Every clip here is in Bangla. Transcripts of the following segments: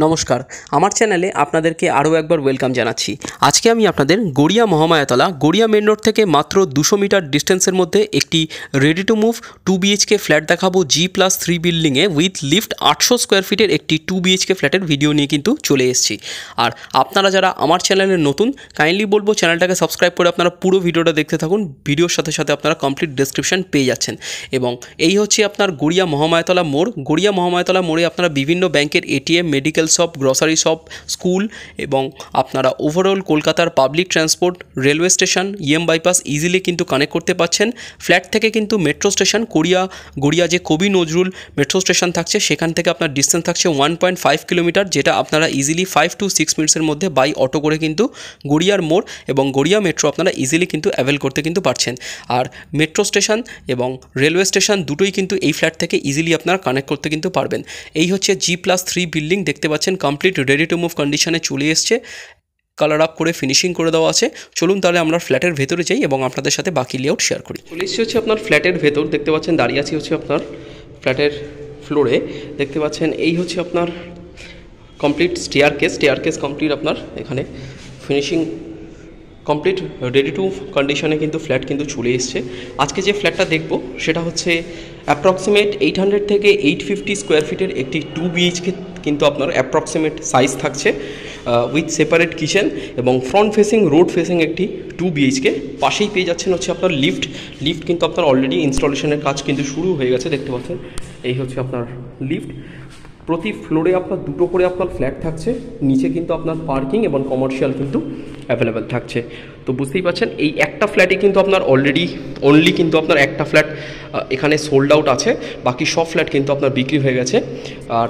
নমস্কার, আমার চ্যানেলে আপনাদেরকে আরও একবার ওয়েলকাম জানাচ্ছি। আজকে আমি আপনাদের গড়িয়া মহামায়াতলা গড়িয়া মেন রোড থেকে মাত্র 200 মিটার ডিস্টেন্সের মধ্যে একটি ready to move 2 BHK flat দেখাবো। G+3 বিল্ডিংয়ে উইথ লিফট 800 স্কোয়ার ফিটের একটি 2 BHK ফ্ল্যাটের ভিডিও নিয়ে কিন্তু চলে এসেছি। আর আপনারা যারা আমার চ্যানেলে নতুন, কাইন্ডলি বলবো চ্যানেলটাকে সাবস্ক্রাইব করে আপনারা পুরো ভিডিওটা দেখতে থাকুন। ভিডিওর সাথে সাথে আপনারা কমপ্লিট ডেসক্রিপশন পেয়ে যাচ্ছেন। এবং এই হচ্ছে আপনার গড়িয়া মহামায়াতলা মোড়। গড়িয়া মহামায়াতলা মোড়ে আপনারা বিভিন্ন ব্যাংকের ATM, medical shop, grocery shop, school এবং আপনারা ওভারঅল কলকাতার public transport, railway station, EM bypass easily কিন্তু কানেক্ট করতে পারছেন। ফ্ল্যাট থেকে কিন্তু মেট্রো স্টেশন গড়িয়া যে কবি নজরুল মেট্রো স্টেশন থাকছে সেখান থেকে আপনার ডিস্টেন্স থাকছে 1.5 কিলোমিটার, যেটা আপনারা ইজিলি 5 to 6 মিনিটসের মধ্যে বাই অটো করে কিন্তু গড়িয়ার মোড় এবং গড়িয়া মেট্রো আপনারা ইজিলি কিন্তু অ্যাভেল করতে কিন্তু পারছেন। আর মেট্রো স্টেশন এবং রেলওয়ে স্টেশন দুটোই কিন্তু এই ফ্ল্যাট থেকে ইজিলি আপনারা কানেক্ট করতে কিন্তু পারবেন। এই হচ্ছে G+3 বিল্ডিং, দেখতে পাচ্ছেন কমপ্লিট রেডি টু মুভ কন্ডিশনে চলে এসছে। কালার আপ করে ফিনিশিং করে দেওয়া আছে। চলুন তাহলে আমরা ফ্ল্যাটের ভেতরে যাই এবং আপনাদের সাথে বাকি লেআউট শেয়ার করি। চলে এসছে হচ্ছে আপনার ফ্ল্যাটের ভেতর, দেখতে পাচ্ছেন দাঁড়িয়ে আছি হচ্ছে আপনার ফ্ল্যাটের ফ্লোরে। দেখতে পাচ্ছেন এই হচ্ছে আপনার কমপ্লিট স্টেয়ারকেস কমপ্লিট আপনার এখানে ফিনিশিং কমপ্লিট রেডি টু কন্ডিশনে কিন্তু ফ্ল্যাট কিন্তু চলে এসছে। আজকে যে ফ্ল্যাটটা দেখব সেটা হচ্ছে অ্যাপ্রক্সিমেট 800 থেকে 850 স্কোয়ার ফিটের একটি 2 BHK কিন্তু আপনার অ্যাপ্রক্সিমেট সাইজ থাকছে উইথ সেপারেট কিচেন এবং ফ্রন্ট ফেসিং রোড ফেসিং একটি 2 BHK। পাশেই পেয়ে যাচ্ছেন হচ্ছে আপনার লিফট কিন্তু আপনার অলরেডি ইনস্টলেশনের কাজ কিন্তু শুরু হয়ে গেছে। দেখতে পাচ্ছেন এই হচ্ছে আপনার লিফট। প্রতি ফ্লোরে আপনার দুটো করে আপনার ফ্ল্যাট থাকছে, নিচে কিন্তু আপনার পার্কিং এবং কমার্শিয়াল কিন্তু অ্যাভেলেবেল থাকছে। তো বুঝতেই পারছেন এই একটা ফ্ল্যাটে কিন্তু আপনার অনলি কিন্তু আপনার একটা ফ্ল্যাট এখানে সোল্ড আউট আছে, বাকি সব ফ্ল্যাট কিন্তু আপনার বিক্রি হয়ে গেছে। আর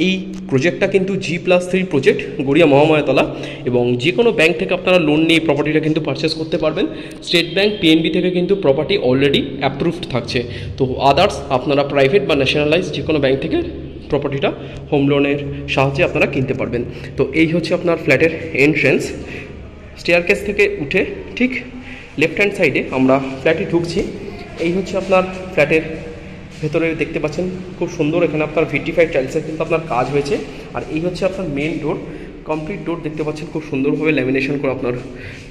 এই প্রজেক্টটা কিন্তু G+3 প্রজেক্ট গড়িয়া মহামায়াতলা, এবং যে কোনো ব্যাংক থেকে আপনারা লোন নিয়ে প্রপার্টিটা কিন্তু পারচেস করতে পারবেন। স্টেট ব্যাংক, PNB থেকে কিন্তু প্রপার্টি অলরেডি অ্যাপ্রুভড থাকছে। তো আদার্স আপনারা প্রাইভেট বা ন্যাশনালাইজ যে কোনো ব্যাংক থেকে প্রপার্টিটা হোম লোনের সাহায্যে আপনারা কিনতে পারবেন। তো এই হচ্ছে আপনার ফ্ল্যাটের এন্ট্রেন্স। স্টেয়ারকেস থেকে উঠে ঠিক লেফট হ্যান্ড সাইডে আমরা ফ্ল্যাটে ঢুকছি। এই হচ্ছে আপনার ফ্ল্যাটের ভেতরে দেখতে পাচ্ছেন খুব সুন্দর, এখানে আপনার VT5 টাইলসের কিন্তু আপনার কাজ হয়েছে। আর এই হচ্ছে আপনার মেন ডোর, কমপ্লিট ডোর দেখতে পাচ্ছেন খুব সুন্দরভাবে ল্যামিনেশন করে আপনার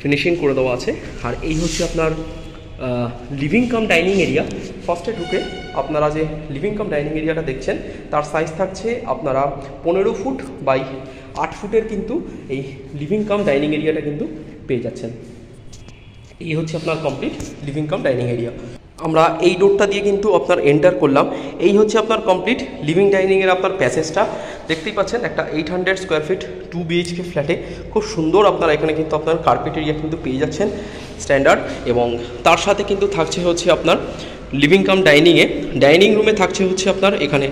ফিনিশিং করে দেওয়া আছে। আর এই হচ্ছে আপনার লিভিং কাম ডাইনিং এরিয়া। ফার্স্টে ঢুকে আপনারা যে লিভিং কাম ডাইনিং এরিয়াটা দেখছেন তার সাইজ থাকছে আপনারা 15 ফুট বাই 8 ফুটের কিন্তু এই লিভিং কাম ডাইনিং এরিয়াটা কিন্তু পেয়ে যাচ্ছেন। এই হচ্ছে আপনার complete living cum dining area. আমরা এই ডোরটা দিয়ে কিন্তু আপনার এন্টার করলাম। এই হচ্ছে আপনার কমপ্লিট লিভিং ডাইনিংয়ের আপনার প্যাসেজটা। দেখতেই পাচ্ছেন একটা 800 স্কোয়ার ফিট 2 BHK ফ্ল্যাটে খুব সুন্দর আপনারা এখানে কিন্তু আপনার কার্পেট এরিয়া কিন্তু পেয়ে যাচ্ছেন স্ট্যান্ডার্ড, এবং তার সাথে কিন্তু থাকছে হচ্ছে আপনার লিভিং কাম ডাইনিং রুমে থাকছে হচ্ছে আপনার এখানে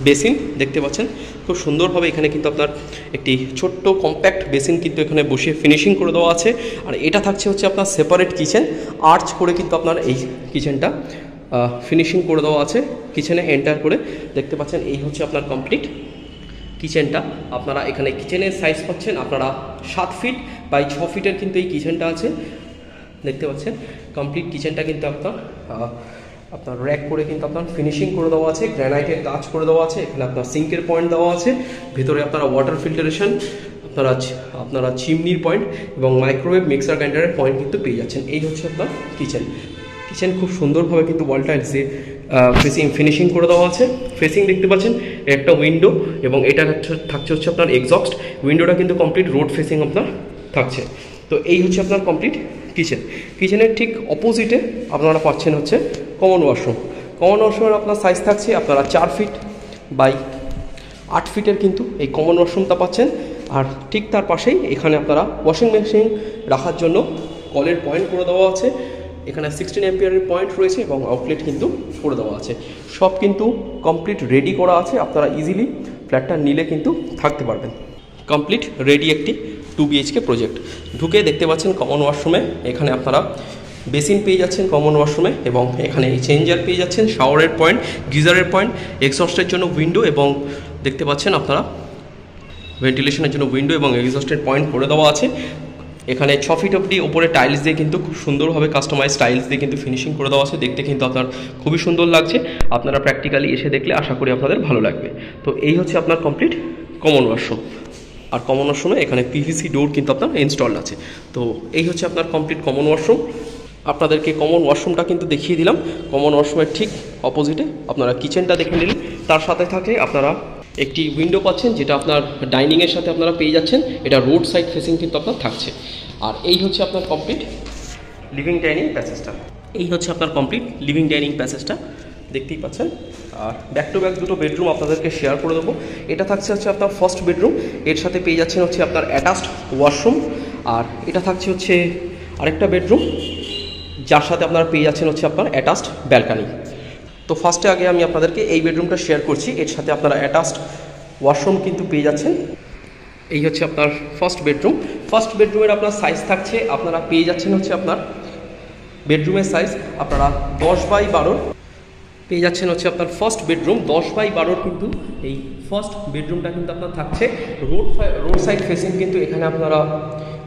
বেসিন। দেখতে পাচ্ছেন খুব সুন্দরভাবে এখানে কিন্তু আপনার একটি ছোট্ট কম্প্যাক্ট বেসিন কিন্তু এখানে বসে ফিনিশিং করে দেওয়া আছে। আর এটা থাকছে হচ্ছে আপনার সেপারেট কিচেন, আর্চ করে কিন্তু আপনার এই কিচেনটা ফিনিশিং করে দেওয়া আছে। কিচেনে এন্টার করে দেখতে পাচ্ছেন এই হচ্ছে আপনার কমপ্লিট কিচেনটা। আপনারা এখানে কিচেনের সাইজ পাচ্ছেন আপনারা 7 ফিট বাই 6 ফিটের কিন্তু এই কিচেনটা আছে। দেখতে পাচ্ছেন কমপ্লিট কিচেনটা কিন্তু আপনার র্যাক করে কিন্তু আপনার ফিনিশিং করে দেওয়া আছে, গ্রানাইটের কাজ করে দেওয়া আছে। এখানে আপনার সিঙ্কের পয়েন্ট দেওয়া আছে, ভেতরে আপনারা ওয়াটার ফিল্টারেশন, আপনারা চিমনির পয়েন্ট এবং মাইক্রোওয়েভ মিক্সার গ্রাইন্ডারের পয়েন্ট কিন্তু পেয়ে যাচ্ছেন। এই হচ্ছে আপনার কিচেন খুব সুন্দরভাবে কিন্তু ওয়াল টাইলস দিয়ে ফিনিশিং করে দেওয়া আছে। ফেসিং দেখতে পাচ্ছেন একটা উইন্ডো, এবং এটা থাকছে হচ্ছে আপনার এক্সস্ট। উইন্ডোটা কিন্তু কমপ্লিট রোড ফেসিং আপনার থাকছে। তো এই হচ্ছে আপনার কমপ্লিট কিচেনের ঠিক অপোজিটে আপনারা পাচ্ছেন হচ্ছে কমন ওয়াশরুমের আপনার সাইজ থাকছে আপনারা 4 ফিট বাই 8 ফিটের কিন্তু এই কমন ওয়াশরুমটা পাচ্ছেন। আর ঠিক তার পাশেই এখানে আপনারা ওয়াশিং মেশিন রাখার জন্য কলের পয়েন্ট করে দেওয়া আছে। এখানে 16 অ্যাম্পিয়ারের পয়েন্ট রয়েছে এবং আউটলেট কিন্তু করে দেওয়া আছে। সব কিন্তু কমপ্লিট রেডি করা আছে, আপনারা ইজিলি ফ্ল্যাটটা নিলে কিন্তু থাকতে পারবেন। কমপ্লিট রেডি একটি 2 BHK প্রজেক্ট। ঢুকে দেখতে পাচ্ছেন কমন ওয়াশরুমে এখানে আপনারা বেসিন পেয়ে যাচ্ছেন কমন ওয়াশরুমে, এবং এখানে চেঞ্জার পেয়ে যাচ্ছেন, শাওয়ারের পয়েন্ট, গিজারের পয়েন্ট, এক্সস্টের জন্য উইন্ডো, এবং দেখতে পাচ্ছেন আপনারা ভেন্টিলেশনের জন্য উইন্ডো এবং এক্সস্টের পয়েন্ট করে দেওয়া আছে। এখানে 6 ফিট অবধি ওপরে টাইলস দিয়ে কিন্তু খুব সুন্দরভাবে কাস্টমাইজ টাইলস দিয়ে কিন্তু ফিনিশিং করে দেওয়া আছে। দেখতে কিন্তু আপনার খুবই সুন্দর লাগছে। আপনারা প্র্যাকটিক্যালি এসে দেখলে আশা করি আপনাদের ভালো লাগবে। তো এই হচ্ছে আপনার কমপ্লিট কমন ওয়াশরুম। আর কমন ওয়াশরুমে এখানে পিভিসি ডোর কিন্তু আপনার ইনস্টল আছে। তো এই হচ্ছে আপনার কমপ্লিট কমন ওয়াশরুম। আপনাদেরকে কমন ওয়াশরুমটা কিন্তু দেখিয়ে দিলাম। কমন ওয়াশরুমের ঠিক অপোজিটে আপনারা কিচেনটা দেখে নিলেন। তার সাথে থাকে আপনারা একটি উইন্ডো পাচ্ছেন, যেটা আপনার ডাইনিংয়ের সাথে আপনারা পেয়ে যাচ্ছেন। এটা রোড সাইড ফেসিং কিন্তু আপনার থাকছে। আর এই হচ্ছে আপনার কমপ্লিট লিভিং ডাইনিং প্যাসেজটা। এই হচ্ছে আপনার কমপ্লিট লিভিং ডাইনিং প্যাসেজটা, দেখতেই পাচ্ছেন। আর ব্যাক টু ব্যাক দুটো বেডরুম আপনাদেরকে শেয়ার করে দেবো। এটা থাকছে হচ্ছে আপনার ফার্স্ট বেডরুম, এর সাথে পেয়ে যাচ্ছেন হচ্ছে আপনার অ্যাটাচড ওয়াশরুম। আর এটা থাকছে হচ্ছে আরেকটা বেডরুম, যার সাথে আপনারা পেয়ে যাচ্ছেন হচ্ছে আপনার অ্যাটাচড ব্যালকানি। তো ফার্স্টে আগে আমি আপনাদেরকে এই বেডরুমটা শেয়ার করছি, এর সাথে আপনারা অ্যাটাচড ওয়াশরুম কিন্তু পেয়ে যাচ্ছেন। এই হচ্ছে আপনার ফার্স্ট বেডরুম। ফার্স্ট বেডরুমের আপনার সাইজ থাকছে, আপনারা পেয়ে যাচ্ছেন হচ্ছে আপনার বেডরুমের সাইজ আপনারা 10x12 পেয়ে যাচ্ছেন হচ্ছে আপনার ফার্স্ট বেডরুম 10x12 কিন্তু এই ফার্স্ট বেডরুমটা কিন্তু আপনার থাকছে রোড সাইড ফেসিং। কিন্তু এখানে আপনারা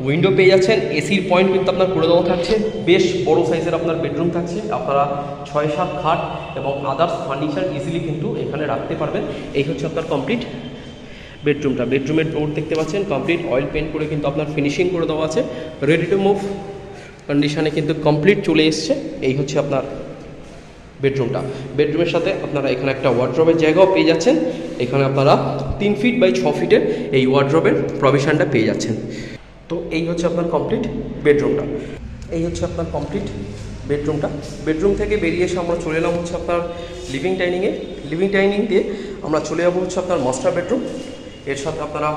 উইন্ডো পেয়ে যাচ্ছেন, এসির পয়েন্ট কিন্তু আপনার করে দেওয়া থাকছে। বেশ বড় সাইজের আপনার বেডরুম থাকছে, আপনারা 6-7 খাট এবং আদার্স ফার্নিচার ইজিলি কিন্তু এখানে রাখতে পারবেন। এই হচ্ছে আপনার কমপ্লিট বেডরুমটা। বেডরুমের ডোর দেখতে পাচ্ছেন কমপ্লিট অয়েল পেন্ট করে কিন্তু আপনার ফিনিশিং করে দেওয়া আছে। রেডি টু মুভ কন্ডিশনে কিন্তু কমপ্লিট চলে এসছে। এই হচ্ছে আপনার বেডরুমটা। বেডরুমের সাথে আপনারা এখানে একটা ওয়ার্ড্রবের জায়গাও পেয়ে যাচ্ছেন। এখানে আপনারা 3 ফিট বাই 6 ফিটের এই ওয়ার্ড্রবের প্রভিশনটা পেয়ে যাচ্ছেন। তো এই হচ্ছে আপনার কমপ্লিট বেডরুমটা। এই হচ্ছে আপনার কমপ্লিট বেডরুমটা। বেডরুম থেকে বেরিয়ে এসে আমরা চলে এলাম হচ্ছে আপনার লিভিং ডাইনিংয়ে। লিভিং ডাইনিং দিয়ে আমরা চলে যাবো হচ্ছে আপনার মাস্টার বেডরুম। এর সাথে আপনারা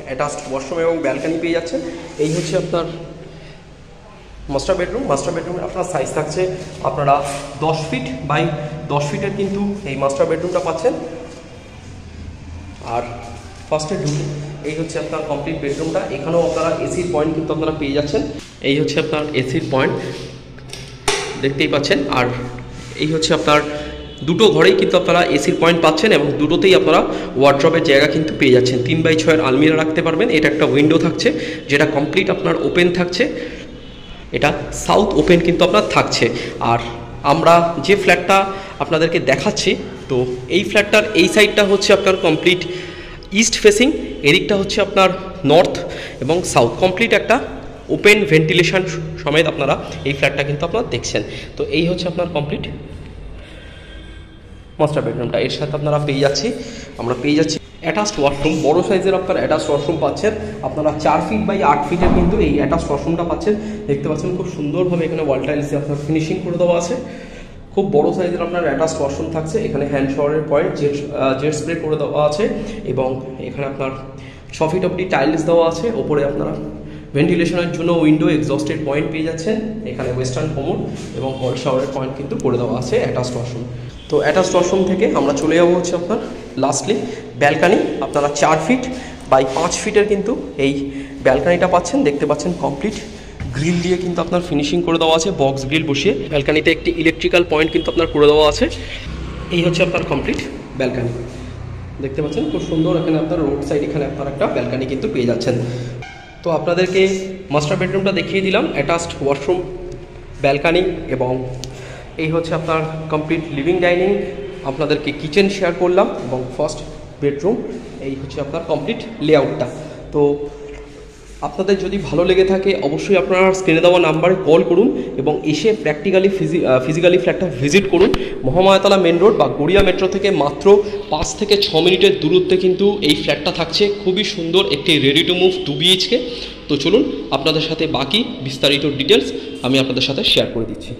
অ্যাটাচড ওয়াশরুম এবং ব্যালকানি পেয়ে যাচ্ছেন। এই হচ্ছে আপনার মাস্টার বেডরুম। মাস্টার বেডরুমের আপনার সাইজ থাকছে আপনারা 10 ফিট বাই 10 ফিটের কিন্তু এই মাস্টার বেডরুমটা পাচ্ছেন। আর ফার্স্টে ঢুকে এই হচ্ছে আপনার কমপ্লিট বেডরুমটা। এখানেও আপনারা এসির পয়েন্ট কিন্তু আপনারা পেয়ে যাচ্ছেন। এই হচ্ছে আপনার এসির পয়েন্ট, দেখতেই পাচ্ছেন। আর এই হচ্ছে আপনার দুটো ঘরেই কিন্তু আপনারা এসির পয়েন্ট পাচ্ছেন এবং দুটোতেই আপনারা ওয়ার্ড্রবের জায়গা কিন্তু পেয়ে যাচ্ছেন। 3x6 আলমিরা রাখতে পারবেন। এটা একটা উইন্ডো থাকছে, যেটা কমপ্লিট আপনার ওপেন থাকছে। এটা সাউথ ওপেন কিন্তু আপনার থাকছে। আর আমরা যে ফ্ল্যাটটা আপনাদেরকে দেখাচ্ছি, তো এই ফ্ল্যাটটার এই সাইডটা হচ্ছে আপনার কমপ্লিট ইস্ট ফেসিং, এদিকটা হচ্ছে আপনার নর্থ এবং সাউথ। কমপ্লিট একটা ওপেন ভেন্টিলেশন সমেত আপনারা এই ফ্ল্যাটটা কিন্তু আপনারা দেখছেন। তো এই হচ্ছে আপনার কমপ্লিট মাস্টার বেডরুমটা। এর সাথে আপনারা পেয়ে যাচ্ছি অ্যাটাচড ওয়াশরুম। বড় সাইজের আপনার অ্যাটাচড ওয়াশরুম পাচ্ছেন। আপনারা 4 ফিট বাই 8 ফিটের কিন্তু এই অ্যাটাচড ওয়াশরুমটা পাচ্ছেন। দেখতে পাচ্ছেন খুব সুন্দরভাবে এখানে ওয়াল টাইলস দিয়ে আপনার ফিনিশিং করে দেওয়া আছে। খুব বড় সাইজের আপনার অ্যাটাচড ওয়াশরুম থাকছে। এখানে হ্যান্ড শাওয়ারের পয়েন্ট, জেট স্প্রে করে দেওয়া আছে এবং এখানে আপনার 6 ফিট অবধি টাইলস দেওয়া আছে। ওপরে আপনারা ভেন্টিলেশনের জন্য উইন্ডো এক্সস্টেড পয়েন্ট পেয়ে যাচ্ছেন। এখানে ওয়েস্টার্ন কমোড এবং হল শাওয়ারের পয়েন্ট কিন্তু করে দেওয়া আছে অ্যাটাচড ওয়াশরুম। তো অ্যাটাচড ওয়াশরুম থেকে আমরা চলে যাবো হচ্ছে আপনার লাস্টলি ব্যালকানি। আপনারা 4 ফিট বাই 5 ফিটের কিন্তু এই ব্যালকানিটা পাচ্ছেন। দেখতে পাচ্ছেন কমপ্লিট গ্রিল দিয়ে কিন্তু আপনার ফিনিশিং করে দেওয়া আছে, বক্স গ্রিল বসিয়ে। ব্যালকানিতে একটি ইলেকট্রিক্যাল পয়েন্ট কিন্তু আপনার করে দেওয়া আছে। এই হচ্ছে আপনার কমপ্লিট ব্যালকানি, দেখতে পাচ্ছেন খুব সুন্দর। এখানে আপনার রোড সাইড এখানে আপনার একটা ব্যালকানি কিন্তু পেয়ে যাচ্ছেন। তো আপনাদেরকে মাস্টার বেডরুমটা দেখিয়ে দিলাম, অ্যাটাচড ওয়াশরুম, ব্যালকানি এবং এই হচ্ছে আপনার কমপ্লিট লিভিং ডাইনিং। আপনাদেরকে কিচেন শেয়ার করলাম এবং ফার্স্ট বেডরুম। এই হচ্ছে আপনার কমপ্লিট লেআউটটা। তো আপনাদের যদি ভালো লেগে থাকে অবশ্যই আপনারা স্ক্রিনে দেওয়া নাম্বারে কল করুন এবং এসে প্র্যাকটিক্যালি ফিজিক্যালি ফ্ল্যাটটা ভিজিট করুন। মহামায়াতলা মেন রোড বা গড়িয়া মেট্রো থেকে মাত্র 5 থেকে 6 মিনিটের দূরত্বে কিন্তু এই ফ্ল্যাটটা থাকছে। খুবই সুন্দর একটি রেডি টু মুভ 2 BHK। তো চলুন আপনাদের সাথে বাকি বিস্তারিত ডিটেলস আমি আপনাদের সাথে শেয়ার করে দিচ্ছি।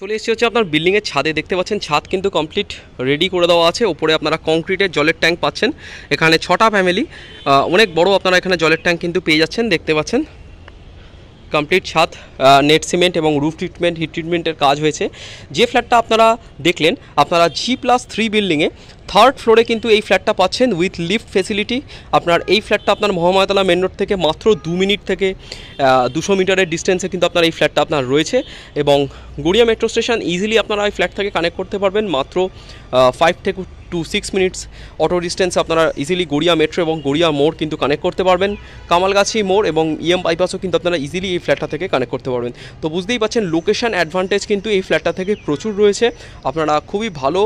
চলে এসেছি হচ্ছে আপনার বিল্ডিংয়ের ছাদে। দেখতে পাচ্ছেন ছাদ কিন্তু কমপ্লিট রেডি করে দেওয়া আছে। ওপরে আপনারা কংক্রিটের জলের ট্যাঙ্ক পাচ্ছেন। এখানে 6টা ফ্যামিলি, অনেক বড় আপনারা এখানে জলের ট্যাঙ্ক কিন্তু পেয়ে যাচ্ছেন। দেখতে পাচ্ছেন কমপ্লিট ছাদ, নেট সিমেন্ট এবং রুফ ট্রিটমেন্ট, হিট ট্রিটমেন্টের কাজ হয়েছে। যে ফ্ল্যাটটা আপনারা দেখলেন, আপনারা G+3 বিল্ডিংয়ে 3rd ফ্লোরে কিন্তু এই ফ্ল্যাটটা পাচ্ছেন উইথ লিফট ফেসিলিটি। আপনার এই ফ্ল্যাটটা আপনার মহামায়াতলা মেন রোড থেকে মাত্র 2 মিনিট থেকে 200 মিটারের ডিস্টেন্সে কিন্তু আপনার এই ফ্ল্যাটটা আপনার রয়েছে এবং গড়িয়া মেট্রো স্টেশন ইজিলি আপনারা এই ফ্ল্যাট থেকে কানেক্ট করতে পারবেন। মাত্র 5 থেকে টু 6 মিনিটস অটো ডিস্টেন্সে আপনারা ইজিলি গড়িয়া মেট্রো এবং গড়িয়া মোড় কিন্তু কানেক্ট করতে পারবেন। কামালগাছি মোড় এবং EM বাইপাসও কিন্তু আপনারা ইজিলি এই ফ্ল্যাটটা থেকে কানেক্ট করতে পারবেন। তো বুঝতেই পারছেন লোকেশন অ্যাডভান্টেজ কিন্তু এই ফ্ল্যাটটা থেকে প্রচুর রয়েছে। আপনারা খুবই ভালো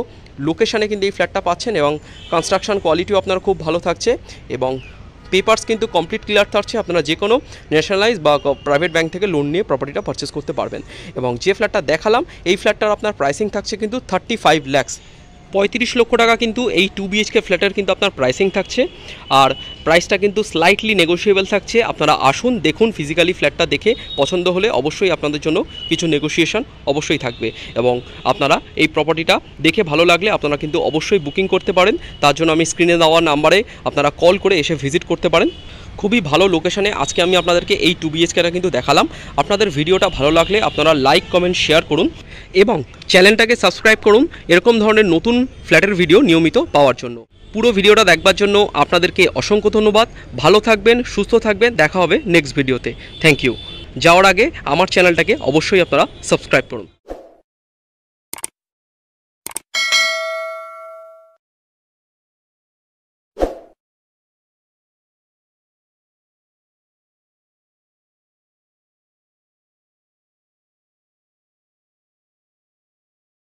লোকেশানে কিন্তু এই ফ্ল্যাটটা পাচ্ছেন এবং কনস্ট্রাকশন কোয়ালিটিও আপনার খুব ভালো থাকছে এবং পেপারস কিন্তু কমপ্লিট ক্লিয়ার থাকছে। আপনারা যে কোনো ন্যাশনালাইজ বা প্রাইভেট ব্যাংক থেকে লোন নিয়ে প্রপার্টিটা পারচেস করতে পারবেন। এবং যে ফ্ল্যাটটা দেখালাম এই ফ্ল্যাটটার আপনার প্রাইসিং থাকছে কিন্তু 35 লাখ, 35 লক্ষ টাকা কিন্তু এই 2 BHK ফ্ল্যাটের কিন্তু আপনার প্রাইসিং থাকছে। আর প্রাইসটা কিন্তু স্লাইটলি নেগোশিয়েবল থাকছে। আপনারা আসুন, দেখুন, ফিজিক্যালি ফ্ল্যাটটা দেখে পছন্দ হলে অবশ্যই আপনাদের জন্য কিছু নেগোসিয়েশন অবশ্যই থাকবে। এবং আপনারা এই প্রপার্টিটা দেখে ভালো লাগলে আপনারা কিন্তু অবশ্যই বুকিং করতে পারেন। তার জন্য আমি স্ক্রিনে দেওয়া নাম্বারে আপনারা কল করে এসে ভিজিট করতে পারেন। খুবই ভালো লোকেশনে আজকে আমি আপনাদেরকে এই 2 BHKটা কিন্তু দেখালাম। আপনাদের ভিডিওটা ভালো লাগলে আপনারা লাইক, কমেন্ট, শেয়ার করুন এবং চ্যানেলটাকে সাবস্ক্রাইব করুন এরকম ধরনের নতুন ফ্ল্যাটের ভিডিও নিয়মিত পাওয়ার জন্য। পুরো ভিডিওটা দেখবার জন্য আপনাদেরকে অসংখ্য ধন্যবাদ। ভালো থাকবেন, সুস্থ থাকবেন, দেখা হবে নেক্সট ভিডিওতে। Thank you. যাওয়ার আগে আমার চ্যানেলটাকে অবশ্যই আপনারা সাবস্ক্রাইব করুন।